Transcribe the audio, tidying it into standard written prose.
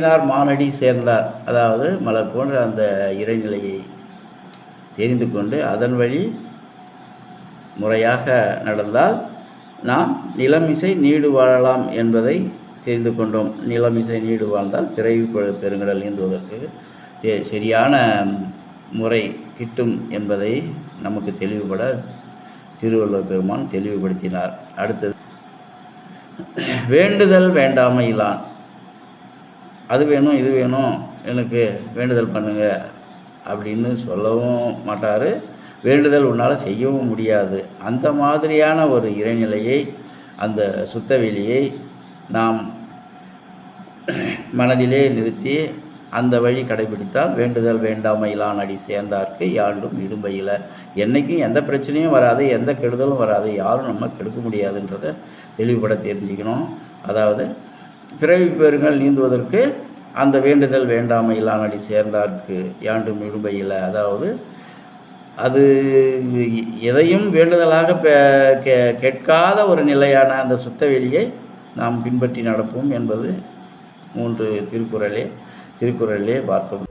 விளக்கினார் மானடி சேர்ந்தார். அதாவது மலர் போன்ற அந்த இறைநிலையை தெரிந்து கொண்டு அதன் வழி முறையாக நடந்தால் நாம் நிலமிசை நீடு வாழலாம் என்பதை தெரிந்து கொண்டோம். நிலமிசை நீடு வாழ்ந்தால் பிறவி பெருங்கடல் நீந்துவதற்கு சரியான முறை கிட்டும் என்பதை நமக்கு தெளிவுபட திருவள்ளுவர் பெருமான் தெளிவுபடுத்தினார். அடுத்தது வேண்டுதல் வேண்டாமையிலான். அது வேணும் இது வேணும் எனக்கு வேண்டுதல் பண்ணுங்க அப்படின்னு சொல்லவும் மாட்டார். வேண்டுதல் உன்னால் செய்யவும் முடியாது. அந்த மாதிரியான ஒரு இறைநிலையை, அந்த சுத்தவெளியை நாம் மனதிலே நிறுத்தி அந்த வழி கடைபிடித்தால் வேண்டுதல் வேண்டாமையிலான் அடி சேர்ந்தார்க்கு யாண்டும் இடும்பையில். என்றைக்கும் எந்த பிரச்சனையும் வராது, எந்த கெடுதலும் வராது, யாரும் நம்ம கெடுக்க முடியாதுன்றதை தெளிவுபட தெரிஞ்சுக்கணும். அதாவது பிறவி பெருங்கல் நீந்துவதற்கு அந்த வேண்டுதல் வேண்டாமையிலான் அடி சேர்ந்தார்க்கு யாண்டும் இடும்பையில். அதாவது அது எதையும் வேண்டுதலாக கேட்காத ஒரு நிலையான அந்த சுத்தவெளியை நாம் பின்பற்றி நடப்போம் என்பது 3 திருக்குறளிலே பார்த்தோம்.